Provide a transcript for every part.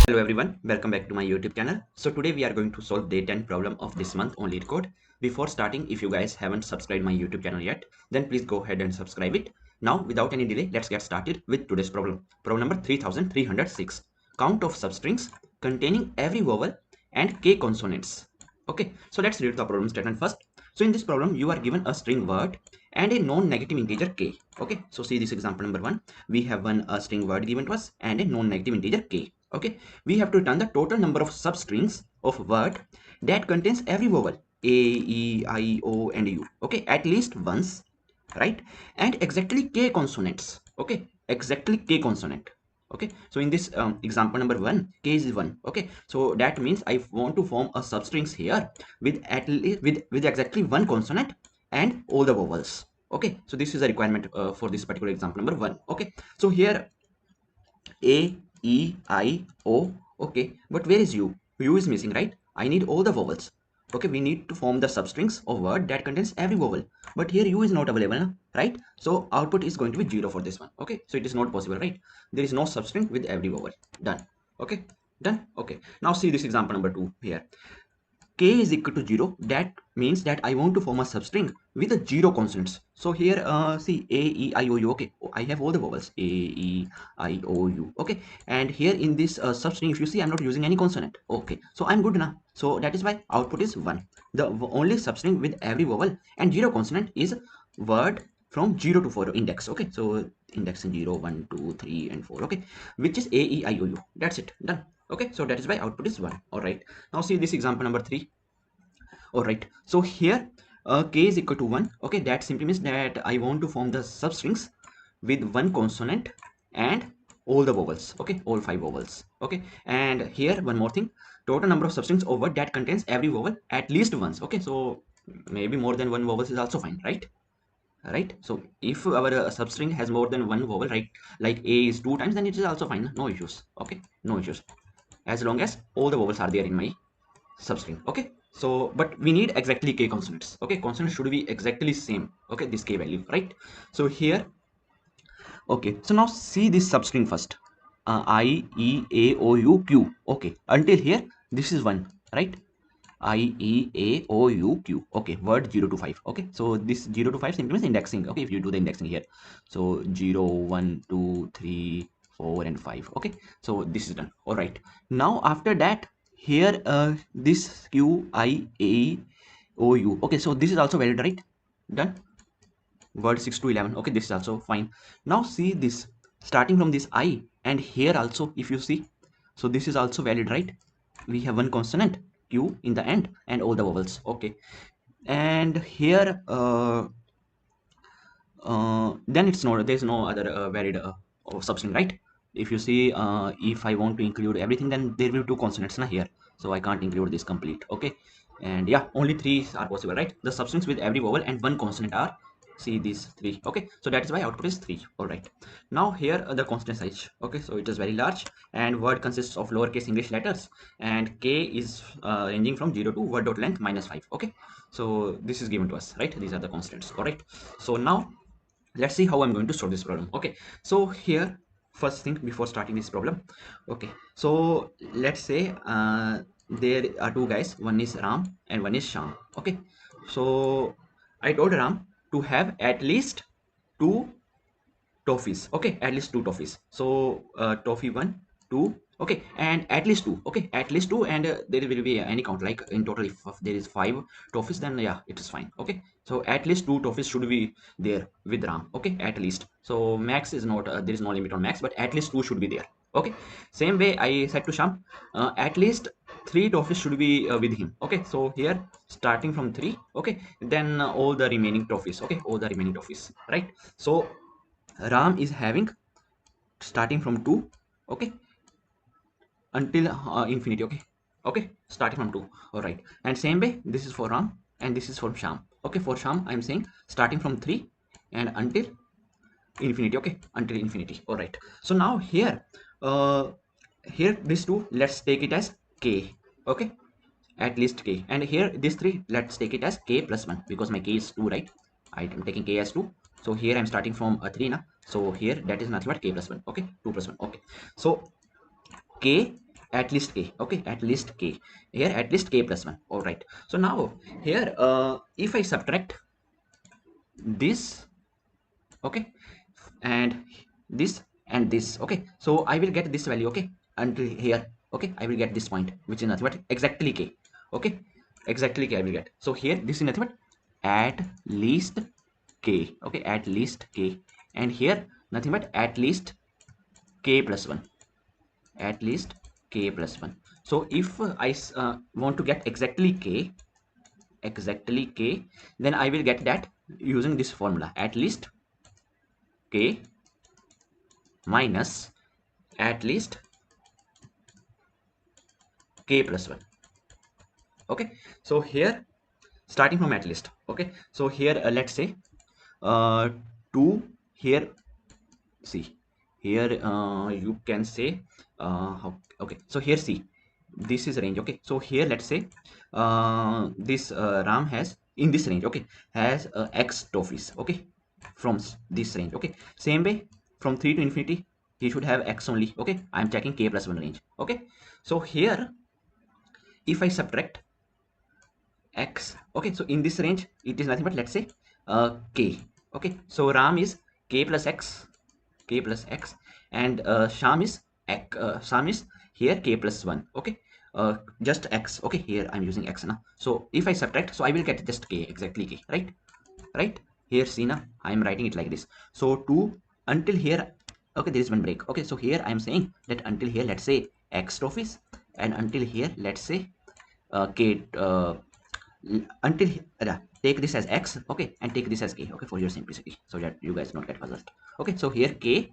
Hello everyone, welcome back to my YouTube channel. So today we are going to solve day 10 problem of this month on LeetCode. Before starting, if you guys haven't subscribed my YouTube channel yet, then please go ahead and subscribe it. Now without any delay, let's get started with today's problem. Problem number 3306. Count of substrings containing every vowel and k consonants. Okay, so let's read the problem statement first. So in this problem, you are given a string word and a non-negative integer k. Okay, so see this example number 1. We have a string word given to us and a non-negative integer k. Okay, we have to return the total number of substrings of word that contains every vowel a, e, I, o and u. Okay, at least once, right? And exactly k consonants. Okay, exactly k consonant. Okay, so in this example number 1, k is 1. Okay, so that means I want to form a substrings here with at least with exactly one consonant and all the vowels. Okay, so this is a requirement for this particular example number 1. Okay, so here a, E, I, O. Okay, but where is U? U is missing, right? I need all the vowels. Okay, we need to form the substrings of word that contains every vowel. But here U is not available, right? So output is going to be 0 for this one. Okay, so it is not possible, right? There is no substring with every vowel. Done. Okay, done. Okay, now see this example number 2 here. K is equal to 0. That means that I want to form a substring with a 0 consonants. So here see A, E, I, O, U. Okay, I have all the vowels A, E, I, O, U. Okay, and here in this substring, if you see, I'm not using any consonant. Okay, so I'm good now. So that is why output is 1. The only substring with every vowel and 0 consonant is word from 0 to 4 index. Okay, so index 0, 1, 2, 3 and 4. Okay, which is A, E, I, O, U. That's it, done. Okay, so that is why output is 1. All right, now see this example number 3. All right, so here k is equal to 1. Okay, that simply means that I want to form the substrings with one consonant and all the vowels. Okay, all 5 vowels. Okay, and here one more thing, total number of substrings over that contains every vowel at least once. Okay, so maybe more than one vowels is also fine, right? Right, so if our substring has more than one vowel, right, like a is 2 times, then it is also fine, no issues. Okay, no issues, as long as all the vowels are there in my substring. Okay, so but we need exactly k consonants. Okay, consonants should be exactly same. Okay, this k value, right? So here, okay, so now see this substring first. I, E, A, O, U, Q. Okay, until here this is 1, right? I, E, A, O, U, Q. Okay, word 0 to 5. Okay, so this 0 to 5 simply means indexing. Okay, if you do the indexing here, so 0, 1, 2, 3, 4 and 5. Okay, so this is done. All right, now after that, here this Q, I, A, O, U. Okay, so this is also valid, right? Done. Word 6 to 11. Okay, this is also fine. Now see this, starting from this I and here also, if you see, so this is also valid, right? We have one consonant Q in the end and all the vowels. Okay, and here then it's not, there's no other valid substring, right? If you see, if I want to include everything, then there will be 2 consonants na here, so I can't include this complete. Okay, and yeah, only 3 are possible, right? The substrings with every vowel and one consonant are, see these 3. Okay, so that is why output is 3. All right, now here the constant size. Okay, so it is very large and word consists of lowercase English letters, and k is ranging from 0 to word dot length -5. Okay, so this is given to us, right? These are the constants. All right, so now let's see how I'm going to solve this problem. Okay, so here, first thing before starting this problem, okay, so let's say there are 2 guys, one is Ram and one is Sham. Okay, so I told Ram to have at least 2 toffees. Okay, at least 2 toffees. So toffee 1, 2. Okay, and at least 2. Okay, at least 2, and there will be any count, like in total if there is 5 toffees, then yeah, it is fine. Okay, so at least 2 toffees should be there with Ram. Okay, at least. So max is not, there is no limit on max, but at least 2 should be there. Okay, same way I said to Sham, at least 3 toffees should be with him. Okay, so here starting from 3. Okay, then all the remaining toffees. Okay, all the remaining toffees, right? So Ram is having starting from 2, okay, until infinity. Okay, okay, starting from 2. All right, and same way this is for Ram and this is for Sham. Okay, for Sham I'm saying starting from 3 and until infinity. Okay, until infinity. All right, so now here here these 2, let's take it as k. Okay, at least k, and here this 3, let's take it as k plus 1 because my k is 2, right? I'm taking k as 2, so here I'm starting from a 3 now, so here that is nothing but k plus 1. Okay, 2 plus 1. Okay, so k at least k. Okay, at least k. Here at least k plus 1. All right, so now here if I subtract this, okay, and this, okay, so I will get this value, okay, until here, okay, I will get this point, which is nothing but exactly k. Okay, exactly k I will get. So here this is nothing but at least k. Okay, at least k, and here nothing but at least k plus 1, at least k plus 1. So if I want to get exactly k, then I will get that using this formula, at least k minus at least k plus 1. Okay, so here starting from at least, okay, so here let's say 2 here, see here you can say okay, so here see this is range, okay, so here let's say this RAM has in this range, okay, has x trophies, okay, from this range, okay, same way from 3 to infinity he should have x only, okay, I'm checking k plus 1 range, okay, so here if I subtract x, okay, so in this range it is nothing but let's say k, okay, so RAM is k plus x, and sham is sham is here k plus 1, okay, just x, okay, here I'm using x now, so if I subtract, so I will get just k, exactly k, right, here see now I'm writing it like this, so 2 until here, okay, there is one break, okay, so here I'm saying that until here let's say x trophies, and until here let's say k until take this as x, okay, and take this as k, okay, for your simplicity, so that you guys don't get puzzled, okay, so here k,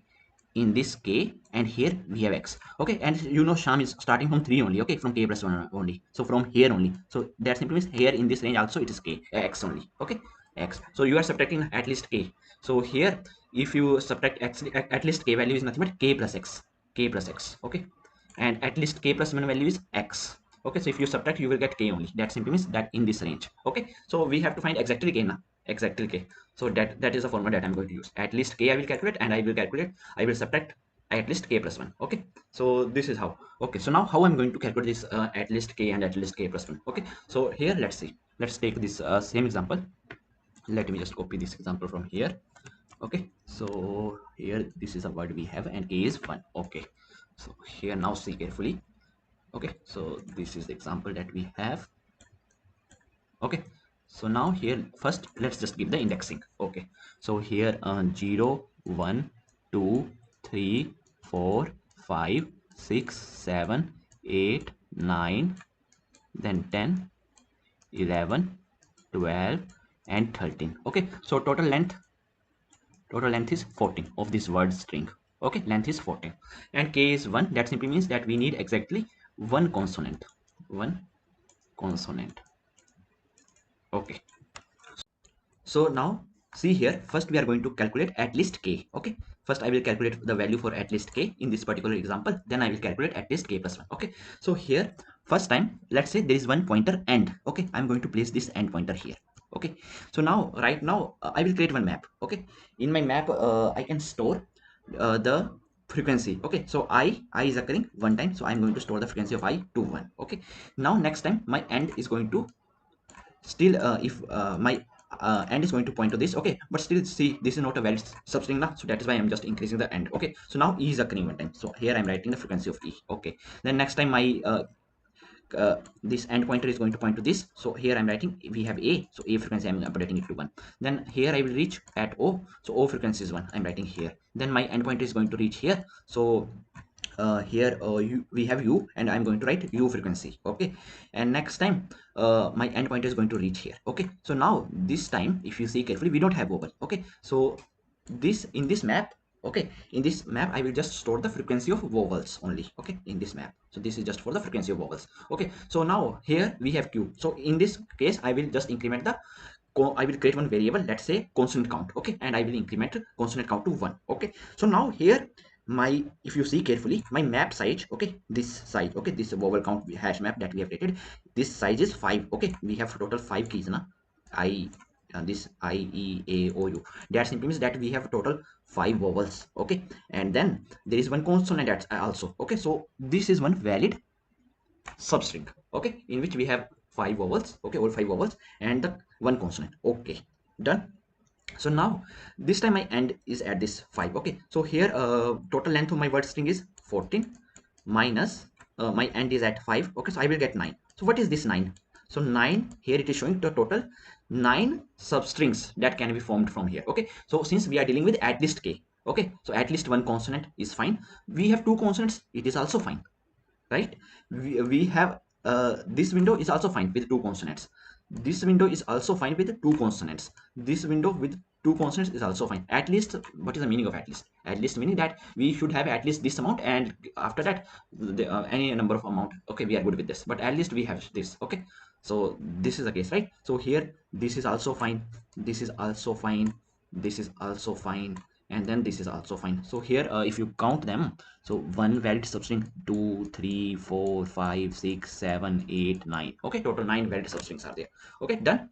in this k, and here we have x, okay, and you know sham is starting from 3 only, okay, from k plus 1 only, so from here only, so that simply means here in this range also it is k x only, okay, x, so you are subtracting at least k, so here if you subtract x, at least k value is nothing but k plus x, okay, and at least k plus 1 value is x, okay, so if you subtract you will get k only, that simply means that in this range, okay, so we have to find exactly k now, exactly k, so that is the formula that I'm going to use, at least k I will calculate, and I will subtract at least k plus 1, okay, so this is how, okay, so now how I'm going to calculate this at least k and at least k plus 1, okay, so here let's see, let's take this same example, let me just copy this example from here, okay, so here this is what we have, and k is 1, okay, so here now see carefully, okay, so this is the example that we have, okay, so now here first let's just give the indexing, okay, so here 0 1 2 3 4 5 6 7 8 9, then 10 11 12 and 13, okay, so total length is 14 of this word string, okay, length is 14, and k is 1, that simply means that we need exactly one consonant, one consonant, okay, so now see here, first we are going to calculate at least k, okay, first I will calculate the value for at least k in this particular example, then I will calculate at least k plus 1, okay, so here first time let's say there is one pointer end, okay, I'm going to place this end pointer here, okay, so now right now I will create one map, okay, in my map I can store the frequency, okay, so I is occurring one time, so I'm going to store the frequency of I to 1, okay, now next time my end is going to still if my end is going to point to this, okay, but still see this is not a valid substring now, so that is why I'm just increasing the end, okay, so now e is occurring one time, so here I'm writing the frequency of e, okay, then next time my this end pointer is going to point to this, so here I'm writing we have a, so a frequency I'm updating it to 1, then here I will reach at o, so o frequency is 1, I'm writing here, then my end pointer is going to reach here, so here we have u, and I'm going to write u frequency, okay, and next time my end pointer is going to reach here, okay, so now this time if you see carefully we don't have vowel, okay, so this in this map, okay, in this map I will just store the frequency of vowels only, okay, in this map, so this is just for the frequency of vowels, okay, so now here we have q, so in this case I will just increment the I will create one variable, let's say consonant count, okay, and I will increment consonant count to 1, okay, so now here my, if you see carefully, my map size, okay, this size, okay, this vowel count hash map that we have created, this size is 5, okay, we have total 5 keys now, I this I E A O U, that simply means that we have total 5 vowels, okay, and then there is one consonant that's also, okay, so this is one valid substring, okay, in which we have 5 vowels, okay, all 5 vowels and the one consonant. Okay, done. So now this time my end is at this 5. Okay, so here total length of my word string is 14 minus my end is at 5. Okay, so I will get 9. So what is this 9? So 9, here it is showing the total 9 substrings that can be formed from here. Okay, so since we are dealing with at least k, okay, so at least one consonant is fine. We have two consonants, it is also fine, right? We have this window is also fine with two consonants. This window is also fine with two consonants. This window with two consonants is also fine. At least, what is the meaning of at least? At least meaning that we should have at least this amount, and after that any number of amount. Okay, we are good with this, but at least we have this. Okay, so this is the case, right? So here this is also fine, this is also fine, this is also fine, and then this is also fine. So here if you count them, so one valid substring, 2 3 4 5 6 7 8 9. Okay, total 9 valid substrings are there. Okay, done.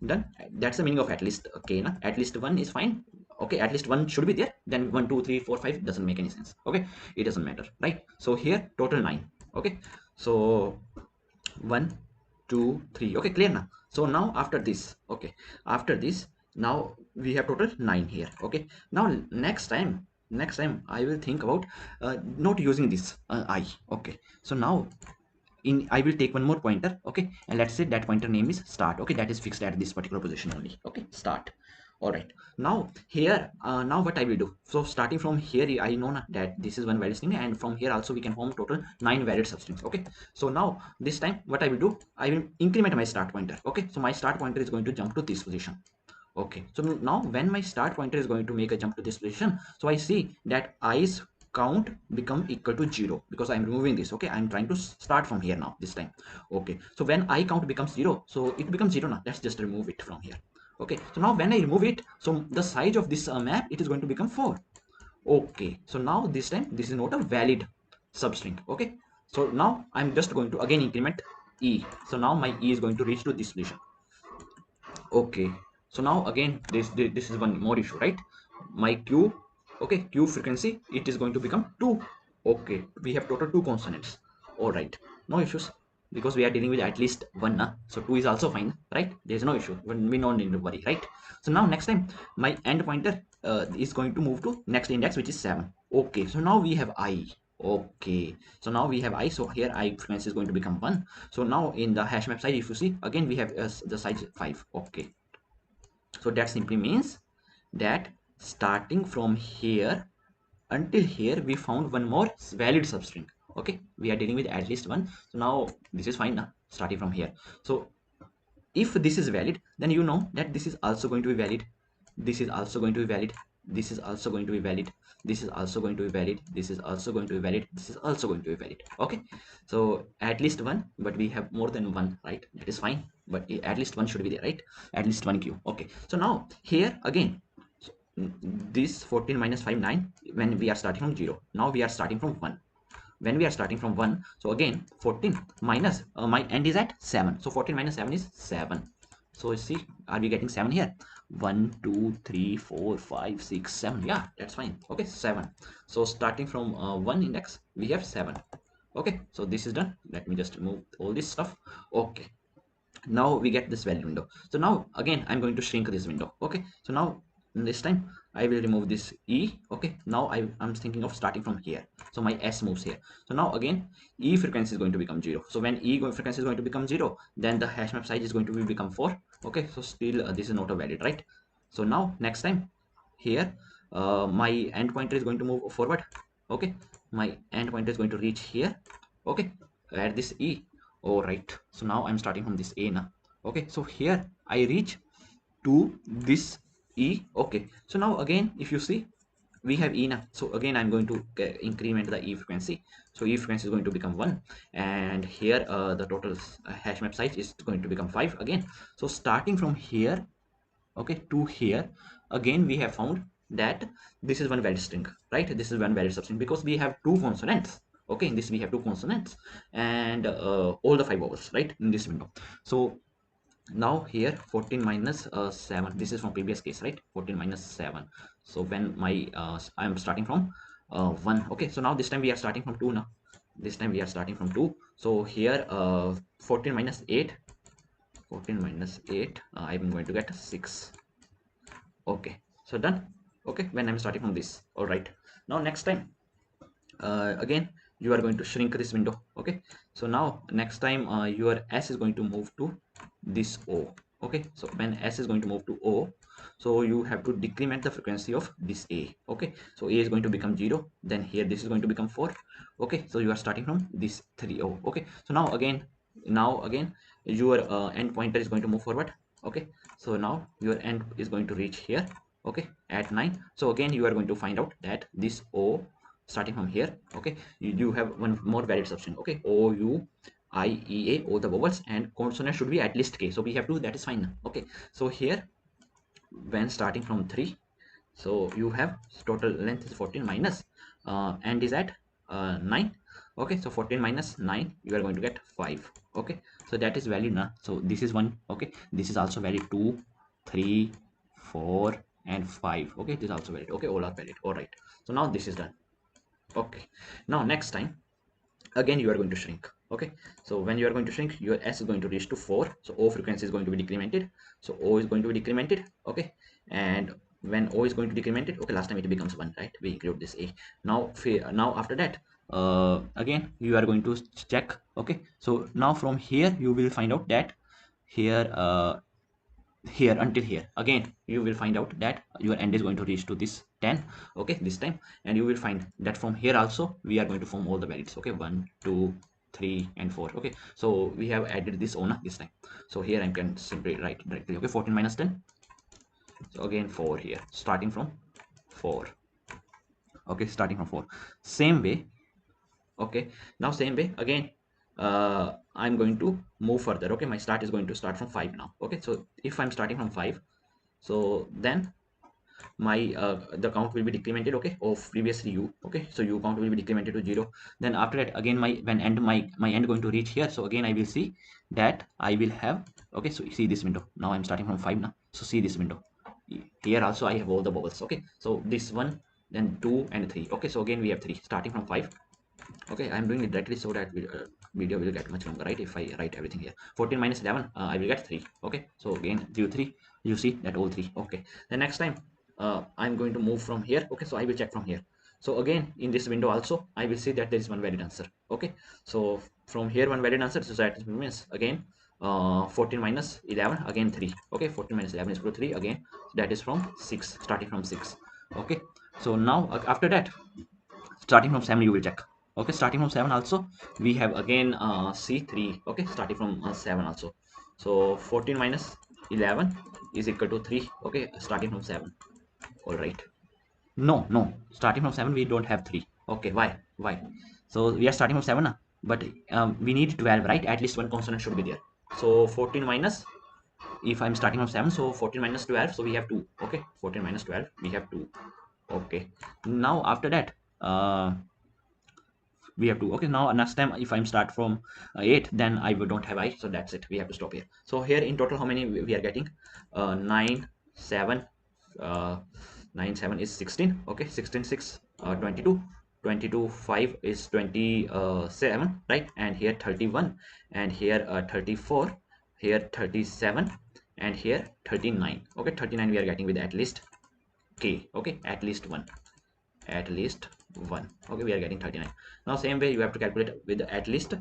Done. That's the meaning of at least. Okay, na? At least one is fine. Okay, at least one should be there. Then 1 2 3 4 5 doesn't make any sense. Okay, it doesn't matter, right? So here total 9. Okay, so 1 2 3. Okay, clear now. So now after this, okay, after this, now we have total 9 here. Okay, now next time I will think about not using this I. Okay, so now in I will take one more pointer. Okay, and let's say that pointer name is start. Okay, that is fixed at this particular position only. Okay, start. All right, now here now what I will do, so starting from here I know that this is one valid string, and from here also we can form total 9 valid substrings. Okay, so now this time what I will do, I will increment my start pointer. Okay, so my start pointer is going to jump to this position. Okay, so now when my start pointer is going to make a jump to this position, so I see that i's count become equal to 0 because I'm removing this. Okay, I'm trying to start from here now this time. Okay, so when I count becomes 0, so it becomes 0 now. Let's just remove it from here. Okay, so now when I remove it, so the size of this map, it is going to become 4. Okay, so now this time this is not a valid substring. Okay, so now I'm just going to again increment e. So now my e is going to reach to this position. Okay, so now again this is one more issue, right? My q, okay, q frequency, it is going to become 2. Okay, we have total 2 consonants. All right, no issues because we are dealing with at least one, so 2 is also fine, right? There's no issue when we don't need to worry, right? So now next time my end pointer is going to move to next index, which is 7. Okay, so now we have I. Okay, so now we have I, so here I frequency is going to become 1. So now in the hash map size, if you see again, we have the size 5. Okay, so that simply means that starting from here until here we found one more valid substring. Okay, we are dealing with at least one. So now this is fine now, starting from here. So if this is valid, then you know that this is also going to be valid, this is also going to be valid, this is also going to be valid, this is also going to be valid, this is also going to be valid, this is also going to be valid. Okay, so at least one, but we have more than one, right? That is fine, but at least one should be there, right? At least one queue. Okay, so now here again, this 14 minus 5 9, when we are starting from 0, now we are starting from 1. When we are starting from 1, so again 14 minus my end is at 7, so 14 minus 7 is 7. So you see, are we getting 7 here? 1 2 3 4 5 6 7. Yeah, that's fine. Okay, 7. So starting from 1 index we have 7. Okay, so this is done. Let me just remove all this stuff. Okay, now we get this value window. So now again I'm going to shrink this window. Okay, so now this time I will remove this e. Okay, now I'm thinking of starting from here, so my s moves here. So now again e frequency is going to become 0. So when frequency is going to become 0, then the hash map size is going to become 4. Okay, so still this is not a valid, right? So now next time here my end pointer is going to move forward. Okay, my end pointer is going to reach here. Okay, add this e. All right, so now I'm starting from this a now. Okay, so here I reach to this e. Okay, so now again if you see, we have e now. So again I'm going to increment the e frequency. So e frequency is going to become 1, and here the total hash map size is going to become 5 again. So starting from here, okay, to here, again we have found that this is one valid string, right? This is one valid substring because we have two consonants. Okay, in this we have two consonants and all the 5 vowels, right, in this window. So now here 14 minus 7, this is from previous case, right? 14 minus 7. So when my I am starting from 1. Okay, so now this time we are starting from 2 now. this time we are starting from 2. So here 14 minus 8, 14 minus 8, I'm going to get 6. Okay, so done. Okay, when I'm starting from this. All right, now next time again you are going to shrink this window. Okay, so now next time your s is going to move to this O. Okay, so when s is going to move to O, so you have to decrement the frequency of this A. Okay, so A is going to become 0, then here this is going to become 4. Okay, so you are starting from this 3O. Okay, so now again your end pointer is going to move forward. Okay, so now your end is going to reach here. Okay, at 9. So again you are going to find out that this O starting from here. Okay, you have one more valid substring. Okay, O U I E A, O the vowels, and consonant should be at least K. So we have to, that is fine. Okay, so here when starting from 3, so you have total length is 14 minus and is at 9. Okay, so 14 minus 9, you are going to get 5. Okay, so that is valid now. So this is 1. Okay, this is also valid. 2, 3, 4 and 5. Okay, this is also valid. Okay, all are valid. All right, so now this is done. Okay, now next time again you are going to shrink. Okay, so when you are going to shrink, your s is going to reach to 4. So O frequency is going to be decremented. So O is going to be decremented. Okay, and when O is going to be decremented, okay, last time it becomes 1, right? We include this A. Now after that again you are going to check. Okay, so now from here you will find out that here here until here again you will find out that your end is going to reach to this 10. Okay, this time, and you will find that from here also we are going to form all the values. Okay, 1, 2, 3 and 4. Okay, so we have added this owner this time. So here I can simply write directly. Okay, 14 minus 10, so again 4 here, starting from 4. Okay, starting from 4, same way. Okay, now same way again I'm going to move further. Okay, my start is going to start from 5 now. Okay, so if I'm starting from 5, so then my the count will be decremented. Okay, of previously u. Okay, so u count will be decremented to 0. Then after that again my end going to reach here, so again I will see that I will have. Okay, so see this window, now I'm starting from 5 now. So see this window here also I have all the bubbles. Okay, so this one, then 2 and 3. Okay, so again we have 3 starting from 5. Okay, I'm doing it directly so that video will get much longer, right? If I write everything here, 14 minus 11, I will get 3. Okay, so again 0, 3, you see that all 3. Okay, the next time I'm going to move from here. Okay, so I will check from here. So again in this window also I will see that there is one valid answer. Okay, so from here one valid answer, so that means again 14 minus 11, again 3. Okay, 14 minus 11 is equal to 3 again, so that is from 6, starting from 6. Okay, so now after that starting from 7 you will check. Okay, starting from 7 also we have again c3. Okay, starting from 7 also, so 14 minus 11 is equal to 3. Okay, starting from 7. All right, no, starting from 7 we don't have 3. Okay, why? So we are starting from 7 but we need 12, right? At least one consonant should be there. So 14 minus, if I'm starting from 7, so 14 minus 12, so we have 2. Okay, 14 minus 12, we have 2. Okay, now after that we have to. Okay, now next time if I'm start from 8, then I don't have I, so that's it, we have to stop here. So here in total how many we are getting? 9 7 uh, 9 7 is 16. Okay, 16 6 22, 22 5 is 27, right? And here 31, and here 34, here 37, and here 39. Okay, 39 we are getting with at least k. Okay, at least one, at least one. Okay, we are getting 39. Now same way you have to calculate with at least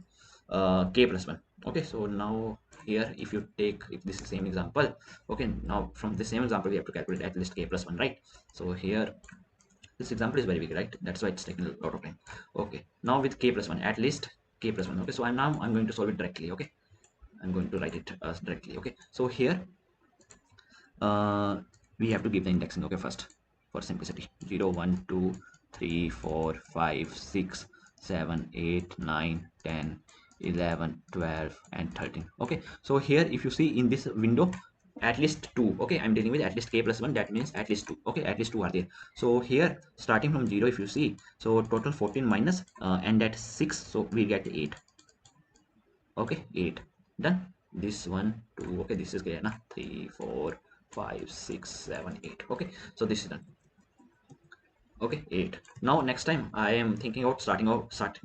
k plus 1. Okay, so now here if you take, if this is same example, okay, now from the same example we have to calculate at least k plus 1, right? So here this example is very big, right? That's why it's taking a lot of time. Okay, now with k plus 1, at least k plus 1. Okay, so I'm going to solve it directly. Okay, I'm going to write it directly. Okay, so here we have to give the indexing. Okay, first for simplicity, 0 1 2 3 4 5 6 7 8 9 10 11 12 and 13. Okay, so here if you see in this window at least 2. Okay, I'm dealing with at least k plus 1, that means at least 2. Okay, at least 2 are there. So here starting from 0 if you see, so total 14 minus and at 6, so we get 8. Okay, 8, done. This 1 2, okay, this is clear now. 3 4 5 6 7 8. Okay, so this is done. Okay, 8. Now next time I am thinking about starting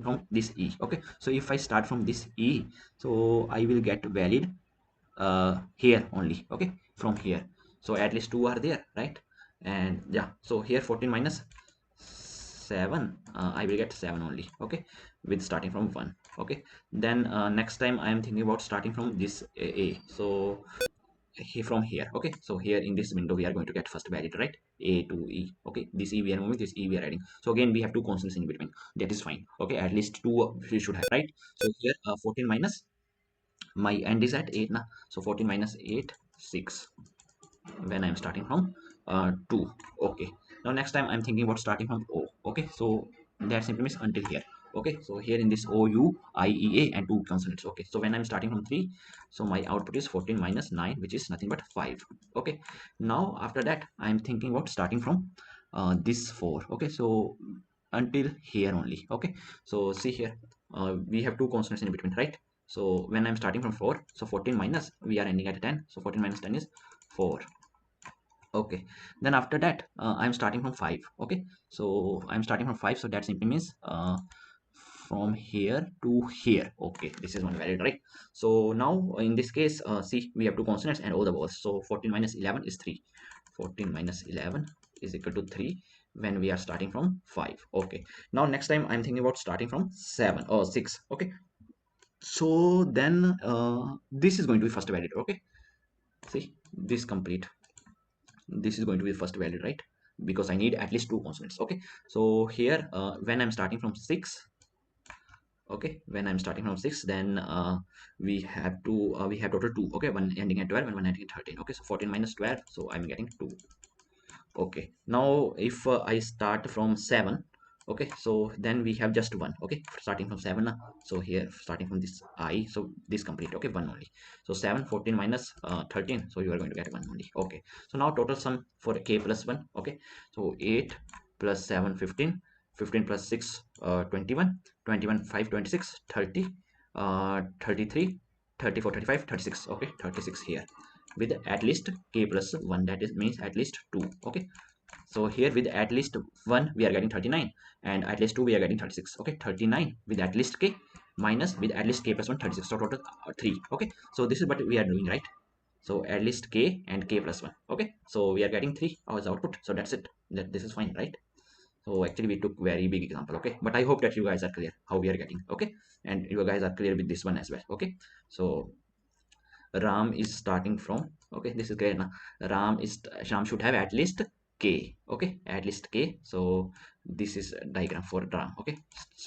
from this E. Okay, so if I start from this E, so I will get valid here only. Okay, from here, so at least two are there, right? And yeah, so here 14 minus 7, I will get 7 only. Okay, with starting from 1. Okay, then next time I am thinking about starting from this A. So from here. Okay, so here in this window we are going to get first valid, right? A to E. Okay, this E we are moving, this E we are adding. So again we have two constants in between. That is fine. Okay, at least two we should have, right? So here 14 minus my end is at 8 now. So 14 minus 8, 6, when I'm starting from 2. Okay, now next time I'm thinking about starting from O. Okay, so that simply means until here. Okay, so here in this O, U, I, E, A and two consonants. Okay, so when I'm starting from 3, so my output is 14 minus 9, which is nothing but 5. Okay, now after that I'm thinking about starting from this 4. Okay, so until here only. Okay, so see here, we have two consonants in between, right? So when I'm starting from 4, so 14 minus, we are ending at 10, so 14 minus 10 is 4. Okay, then after that I'm starting from 5. Okay, so I'm starting from 5, so that simply means from here to here. Okay, this is one valid, right? So now in this case, see, we have two consonants and all the vowels. So 14 minus 11 is 3. 14 minus 11 is equal to 3 when we are starting from 5. Okay, now next time I'm thinking about starting from 7 or 6. Okay, so then this is going to be first valid. Okay, see, this is going to be the first value, right? Because I need at least two consonants. Okay, so here when I'm starting from 6, okay, when I'm starting from 6, then we have total 2. Okay, one ending at 12 and one ending at 13. Okay, so 14 minus 12, so I'm getting 2. Okay, now if I start from 7, okay, so then we have just 1. Okay, starting from 7, so here starting from this I, so this complete. Okay, 1 only. So 7, 14 minus 13, so you are going to get 1 only. Okay, so now total sum for k plus 1. Okay, so 8 plus 7, 15, 15 plus 6, 21, 21, 5, 26, 30, 33, 34, 35, 36. Okay, 36 here with at least k plus 1, that is means at least 2. Okay, so here with at least 1 we are getting 39 and at least 2 we are getting 36. Okay, 39 with at least k minus with at least k plus 1, 36, so total 3. Okay, so this is what we are doing, right? So at least k and k plus 1. Okay, so we are getting 3 as output, so that's it. That this is fine, right? So actually we took very big example. Okay, but I hope that you guys are clear how we are getting. Okay, and you guys are clear with this one as well. Okay, so Ram is starting from, okay, this is great now. Ram should have at least k. Okay, at least k. So this is a diagram for Ram. Okay,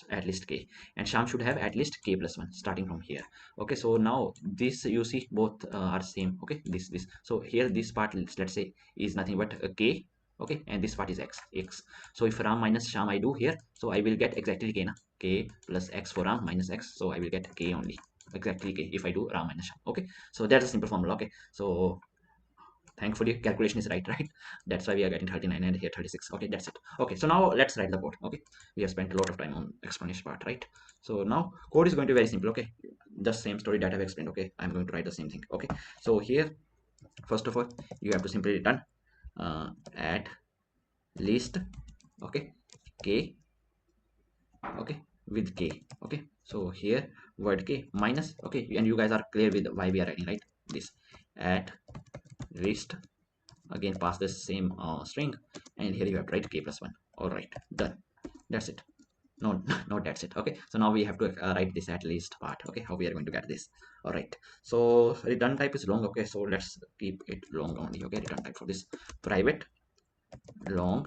at least k, and Sham should have at least k plus 1 starting from here. Okay, so now this you see both are same. Okay, this, so here this part, let's say, is nothing but a k. Okay, and this part is x. So if Ram minus Sham I do here, so I will get exactly k na, k plus x for Ram minus x, so I will get k only, exactly k if I do Ram minus Sham. Okay, so that's a simple formula. Okay, so thankfully calculation is right, right? That's why we are getting 39 and here 36. Okay, that's it. Okay, so now let's write the code. Okay, we have spent a lot of time on explanation part, right? So now code is going to be very simple. Okay, the same story that I've explained. Okay, I'm going to write the same thing. Okay, so here first of all you have to simply return at least, okay, k, okay, with k. Okay, so here word k minus, okay, and you guys are clear with why we are writing, right? This at least, again pass the same string, and here you have to write k plus 1. All right, done. That's it. No, no, that's it. Okay, so now we have to write this at least part. Okay, how we are going to get this. All right, so return type is long. Okay, so let's keep it long only. Okay, return type for this private long,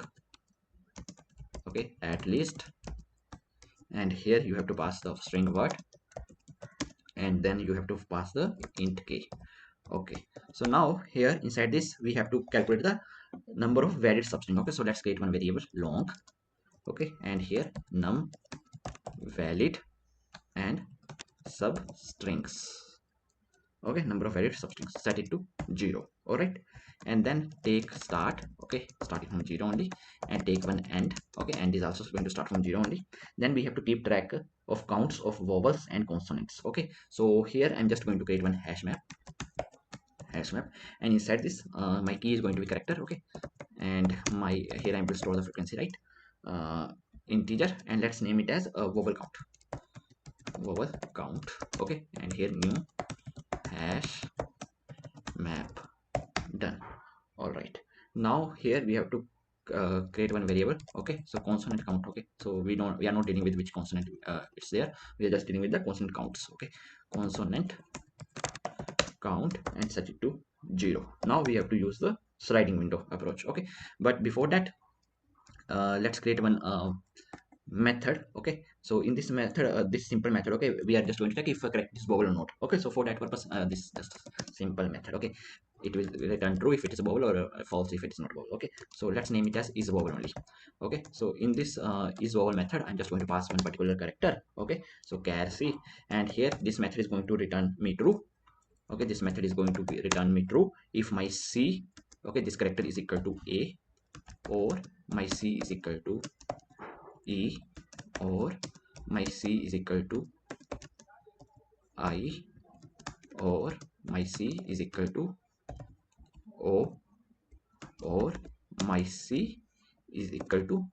okay, at least, and here you have to pass the string word, and then you have to pass the int k. Okay, so now here inside this we have to calculate the number of valid substring. Okay, so let's create one variable long. Okay, and here num valid and substrings. Okay, number of valid substrings, set it to 0. All right, and then take start. Okay, starting from 0 only, and take one end. Okay, and is also going to start from 0 only. Then we have to keep track of counts of vowels and consonants. Okay, so here I'm just going to create one hash map, and inside this my key is going to be character. Okay, and my here I'm going to store the frequency, right? integer, and let's name it as a vowel count. Okay, and here new hash map. Done. All right, now here we have to create one variable. Okay, so consonant count. Okay, so we are not dealing with which consonant it's there, we are just dealing with the consonant counts. Okay, consonant count and set it to 0. Now we have to use the sliding window approach. Okay, but before that, let's create one method. Okay, so in this method, this simple method, okay, we are just going to check if correct is vowel or not. Okay, so for that purpose, this just simple method. Okay, it will return true if it is a vowel, or false if it is not vowel. Okay, so let's name it as is vowel only. Okay, so in this is vowel method, I'm just going to pass one particular character. Okay, so char c, and here this method is going to return me true. Okay, this method is going to be return me true if my c, okay, this character is equal to a, or my c is equal to e, or my c is equal to I, or my c is equal to o, or my c is equal to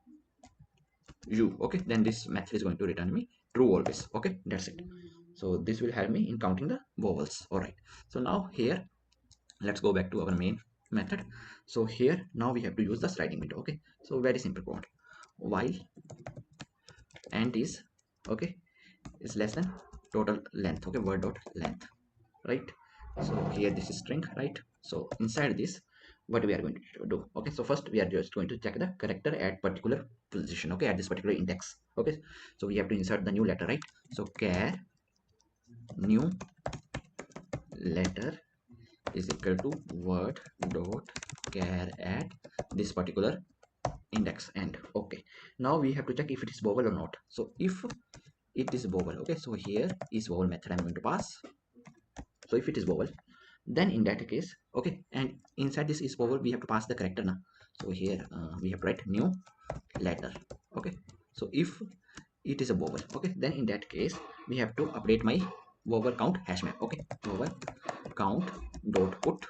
u. Okay, then this method is going to return me true always. Okay, that's it. So this will help me in counting the vowels. All right, so now here let's go back to our main method. So here now we have to use the sliding window. Okay, so very simple code. While and is, okay, is less than total length. Okay, word dot length, right? So here this is string, right? So inside this, what we are going to do? Okay, so first we are just going to check the character at particular position. Okay, at this particular index. Okay, so we have to insert the new letter, right? So char new letter is equal to word dot char at this particular index end. Okay, now we have to check if it is vowel or not. So if it is vowel, okay, so here is vowel method I'm going to pass. So if it is vowel, then in that case, okay, and inside this is vowel we have to pass the character now. So here we have to write new letter. Okay, so if it is a vowel, okay, then in that case we have to update my vowel count hash map. Okay, vowel count dot put.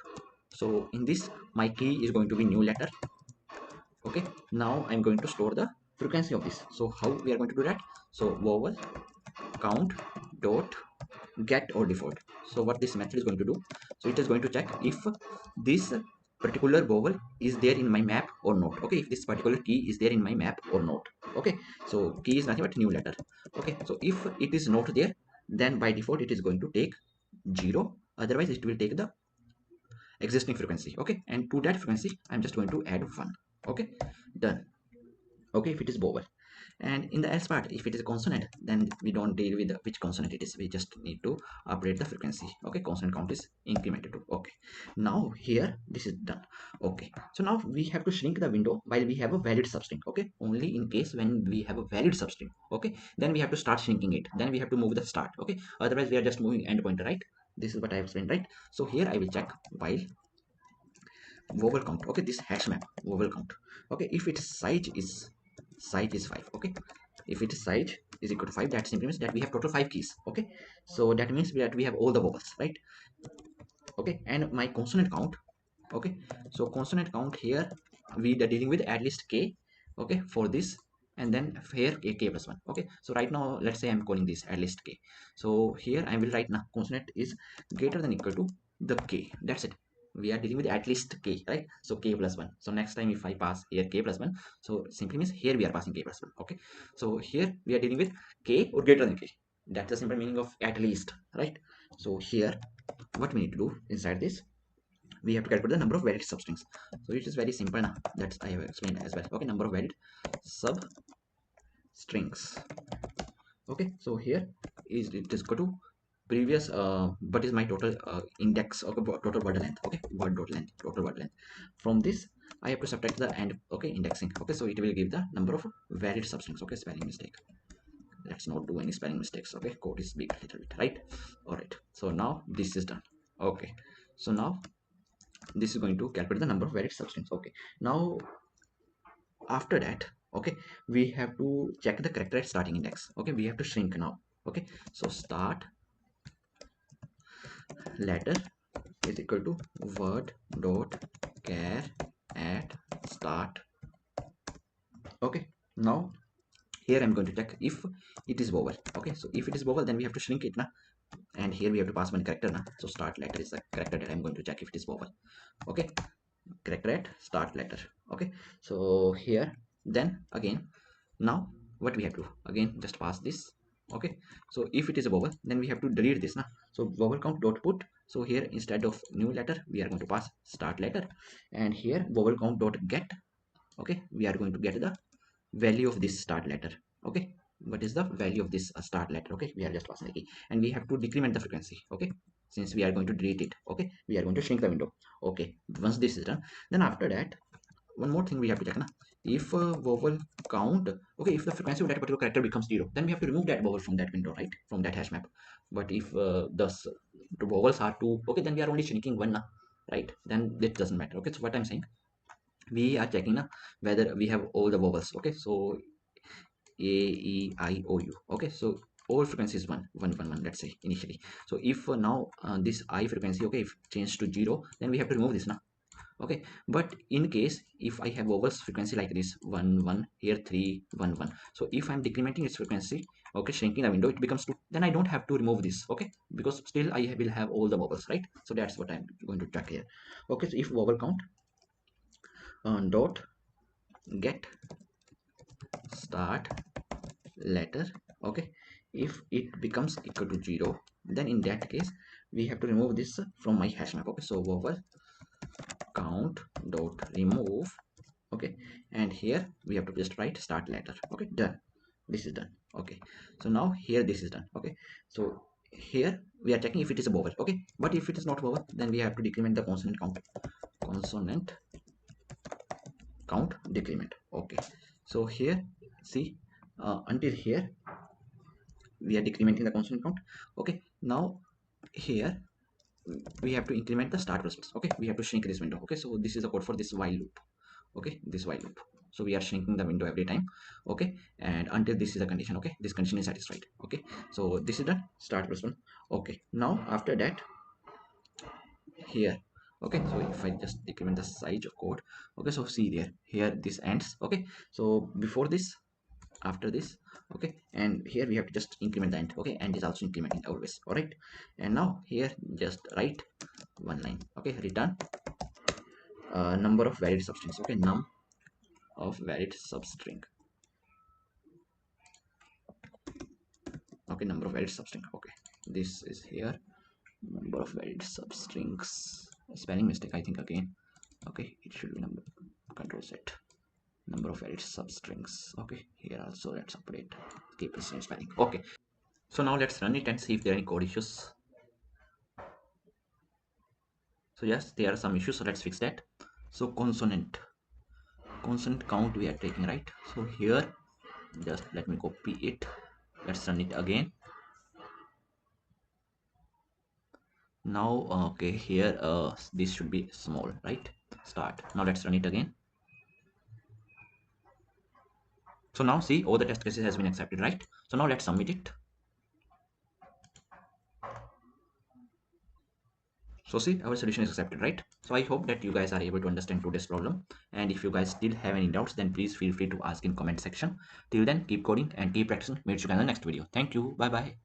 So in this my key is going to be new letter. Okay, now I'm going to store the frequency of this. So how we are going to do that? So vowel count dot get or default. So what this method is going to do, so it is going to check if this particular vowel is there in my map or not. Okay, if this particular key is there in my map or not. Okay, so key is nothing but new letter. Okay, so if it is not there, then by default it is going to take 0, otherwise it will take the existing frequency. Okay, and to that frequency I'm just going to add 1. Okay, done. Okay, if it is vowel, and in the else part, if it is a consonant, then we don't deal with which consonant it is, we just need to update the frequency. Okay, consonant count is incremented to. Okay, now here this is done. Okay, so now we have to shrink the window while we have a valid substring. Okay, only in case when we have a valid substring, okay, then we have to start shrinking it, then we have to move the start. Okay, otherwise we are just moving end pointer, right? This is what I have explained, right? So here I will check while vowel count. Okay, this hash map vowel count. Okay, if its size is 5. Okay, if its size is equal to 5, that simply means that we have total 5 keys. Okay, so that means that we have all the vowels, right? Okay, and my consonant count. Okay, so consonant count here we are dealing with at least k. Okay, for this, and then here k plus 1. Okay, so right now let's say I'm calling this at least k. So here I will write now consonant is greater than equal to the k. That's it. We are dealing with at least k, right? So k plus 1. So next time if I pass here k plus 1, so simply means here we are passing k plus 1. Okay, so here we are dealing with k or greater than k. That's the simple meaning of at least, right? So here what we need to do inside this, we have to calculate the number of valid substrings. So it is very simple now, that's I have explained as well. Okay, number of valid substrings. Okay, so here is it is equal to previous what is my total index, okay, total word length. Okay, word dot length, total word length. From this I have to subtract the end. Okay, indexing. Okay, so it will give the number of valid substrings. Okay, spelling mistake, let's not do any spelling mistakes. Okay, code is big a little bit, right? All right, so now this is done. Okay, so now this is going to calculate the number of valid substrings. Okay, now after that, okay, we have to check the character at starting index. Okay, we have to shrink now. Okay, so start letter is equal to word dot char at start. Okay, Now here I'm going to check if it is vowel. Okay, so if it is vowel, then we have to shrink it now, and here we have to pass one character now. So start letter is the character that I'm going to check if it is vowel. Okay, character at start letter. Okay, so here, then again, now what we have to again just pass this. Okay, so if it is a vowel, then we have to delete this now. So vowel count dot put. So here instead of new letter, we are going to pass start letter, and here vowel count dot get. Okay, we are going to get the value of this start letter. Okay, what is the value of this start letter? Okay, we are just passing the key, and we have to decrement the frequency. Okay, since we are going to delete it. Okay, we are going to shrink the window. Okay, once this is done, then after that, one more thing we have to check now. If vowel count, okay, if the frequency of that particular character becomes 0, then we have to remove that vowel from that window, right, from that hash map. But if the vowels are 2, okay, then we are only shrinking 1 now, right, then it doesn't matter. Okay, so what I'm saying, we are checking now whether we have all the vowels. Okay, so a, E, I, O, U. Okay, so all frequency is 1, 1, 1, 1, let's say initially. So if now this I frequency, okay, if changed to 0, then we have to remove this now. Okay, but in case if I have vowels frequency like this 1, 1, here 3, 1, 1. So if I'm decrementing its frequency, okay, shrinking the window, it becomes 2, then I don't have to remove this. Okay, because still I will have all the vowels, right? So that's what I'm going to check here. Okay, so if vowel count dot get start letter, okay, if it becomes equal to 0, then in that case we have to remove this from my hash map. Okay, so vowel count dot remove. Okay, and here we have to just write start letter. Okay, done, this is done. Okay, so now here this is done. Okay, so here we are checking if it is a vowel. Okay, but if it is not vowel, then we have to decrement the consonant count. Consonant count decrement. Okay, so here see, until here we are decrementing the consonant count. Okay, now here we have to increment the start process. Okay, we have to shrink this window. Okay, so this is the code for this while loop. Okay, this while loop, so we are shrinking the window every time. Okay, and until this is a condition. Okay, this condition is satisfied. Okay, so this is done, start plus 1. Okay, now after that, here, okay, so if I just decrement the size of code, okay, so see there, here this ends. Okay, so before this, after this, okay, and here we have to just increment the end. Okay, and is also incrementing always. All right, and now here just write one line. Okay, return number of valid substrings. Okay, num of valid substring. Okay, number of valid substring. Okay, this is here, number of valid substrings. Spelling mistake, I think, again. Okay, it should be number, control set, number of valid substrings. Okay, here also let's update, keep the same spelling. Okay, so now let's run it and see if there are any code issues. So yes, there are some issues, so let's fix that. So consonant count we are taking, right? So here just let me copy it, let's run it again. Now okay, here this should be small, right? Start. Now let's run it again. So now see, all the test cases has been accepted, right? So now let's submit it. So see, our solution is accepted, right? So I hope that you guys are able to understand today's problem, and if you guys still have any doubts, then please feel free to ask in comment section. Till then, keep coding and keep practicing. Meet you guys in the next video. Thank you, bye bye.